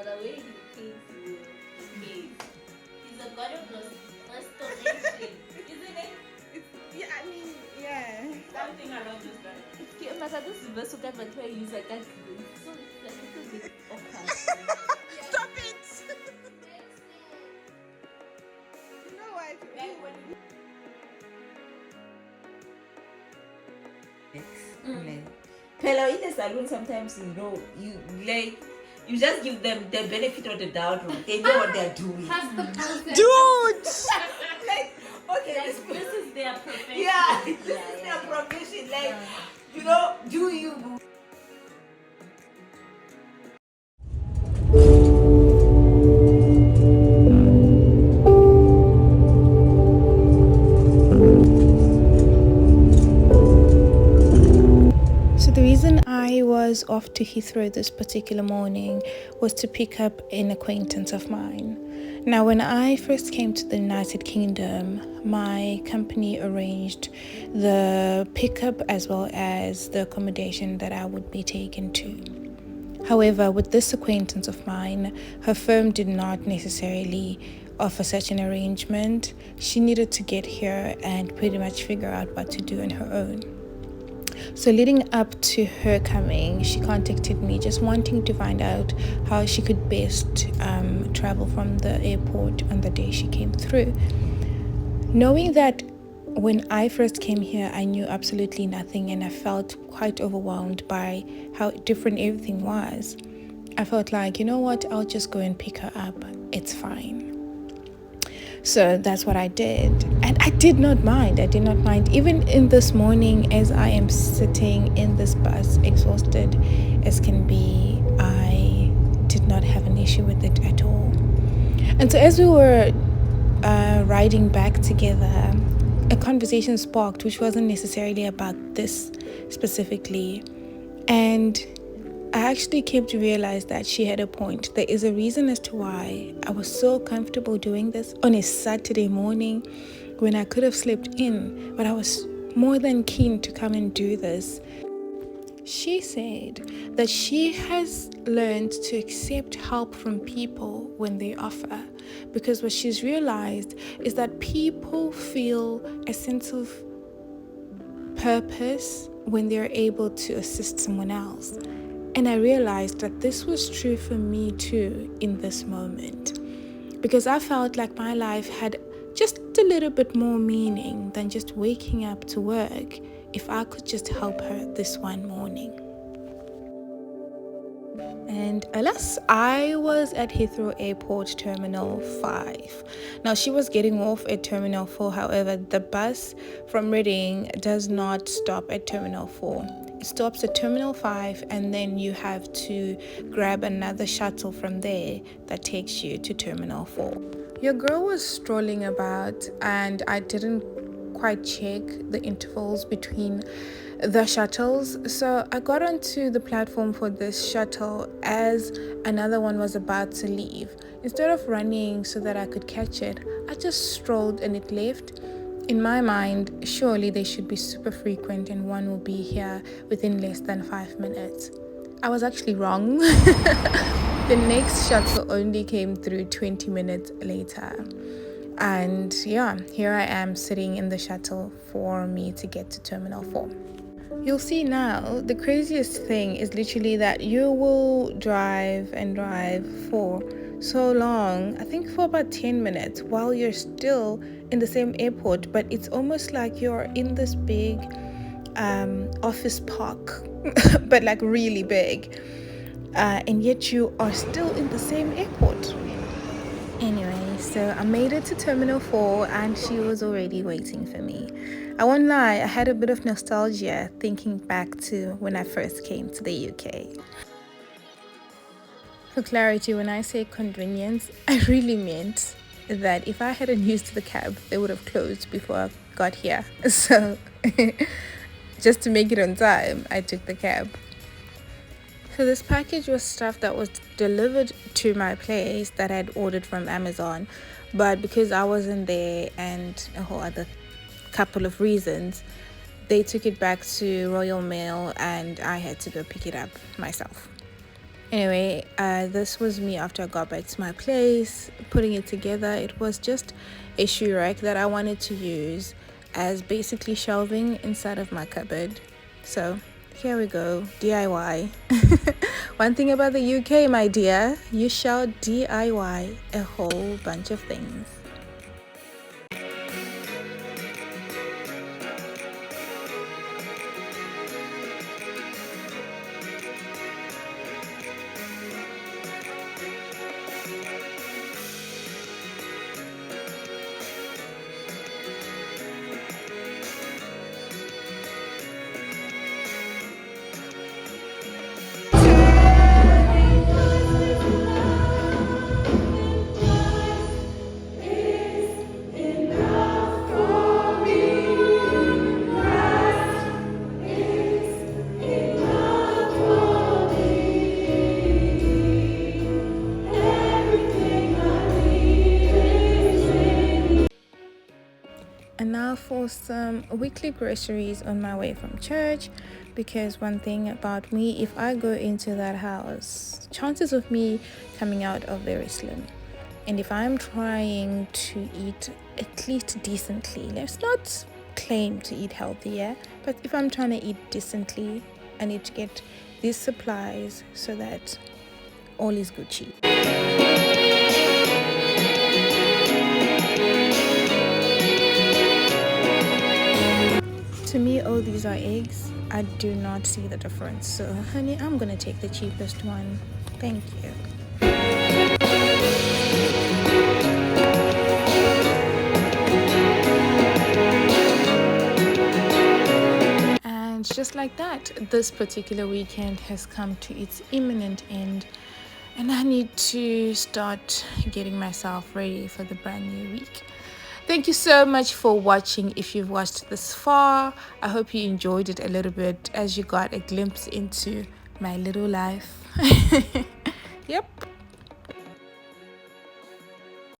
the way he thinks you is. He's a god of restoration, isn't it? Yeah, I mean, yeah. Something around this line. This verse you can use like that. So it's a little bit awkward. Stop it! You know what? Like when Hello, in the salon sometimes you just give them the benefit of the doubt. They know what they're doing. Trust the process. Dude! Like, okay, This is their profession. yeah, this is their profession. Like, do you? So the reason I was off to Heathrow this particular morning was to pick up an acquaintance of mine. Now, when I first came to the United Kingdom, my company arranged the pickup as well as the accommodation that I would be taken to. However, with this acquaintance of mine, her firm did not necessarily offer such an arrangement. She needed to get here and pretty much figure out what to do on her own. So leading up to her coming, she contacted me just wanting to find out how she could best travel from the airport on the day she came through. Knowing that when I first came here, I knew absolutely nothing and I felt quite overwhelmed by how different everything was. I felt like, you know what, I'll just go and pick her up. It's fine. So that's what I did. And I did not mind. Even in this morning, as I am sitting in this bus, exhausted as can be, I did not have an issue with it at all. And so as we were riding back together, a conversation sparked, which wasn't necessarily about this specifically. And I actually came to realize that she had a point. There is a reason as to why I was so comfortable doing this on a Saturday morning when I could have slept in, but I was more than keen to come and do this. She said that she has learned to accept help from people when they offer, because what she's realized is that people feel a sense of purpose when they're able to assist someone else. And I realized that this was true for me too in this moment, because I felt like my life had just a little bit more meaning than just waking up to work if I could just help her this one morning. And alas, I was at Heathrow Airport Terminal 5. Now, she was getting off at Terminal 4. However, the bus from Reading does not stop at Terminal 4. It stops at Terminal 5, and then you have to grab another shuttle from there that takes you to Terminal 4. Your girl was strolling about, and I didn't quite check the intervals between the shuttles, so I got onto the platform for this shuttle as another one was about to leave. Instead of running so that I could catch it, I just strolled and it left. In my mind, surely they should be super frequent and one will be here within less than 5 minutes. I was actually wrong. The next shuttle only came through 20 minutes later. And yeah, here I am sitting in the shuttle for me to get to Terminal 4. You'll see now, the craziest thing is literally that you will drive and drive for so long, I think for about 10 minutes, while you're still in the same airport, but it's almost like you're in this big office park, but like really big, and yet you are still in the same airport. Anyway, so I made it to Terminal 4 and she was already waiting for me. I won't lie, I had a bit of nostalgia thinking back to when I first came to the UK. For clarity, when I say convenience, I really meant that if I hadn't used the cab, they would have closed before I got here. So just to make it on time, I took the cab. So this package was stuff that was delivered to my place that I had ordered from Amazon, but because I wasn't there and a whole other couple of reasons, they took it back to Royal Mail and I had to go pick it up myself. Anyway, this was me after I got back to my place, putting it together. It was just a shoe rack that I wanted to use as basically shelving inside of my cupboard. So here we go, DIY. One thing about the UK, my dear, you shall DIY a whole bunch of things. And now for some weekly groceries on my way from church, because one thing about me, if I go into that house, chances of me coming out are very slim. And if I'm trying to eat at least decently, let's not claim to eat healthy, yeah, but if I'm trying to eat decently, I need to get these supplies so that all is Gucci. To me, oh, these are eggs. I do not see the difference. So, honey, I'm gonna take the cheapest one. Thank you. And just like that, this particular weekend has come to its imminent end. And I need to start getting myself ready for the brand new week. Thank you so much for watching. If you've watched this far, I hope you enjoyed it a little bit as you got a glimpse into my little life. Yep.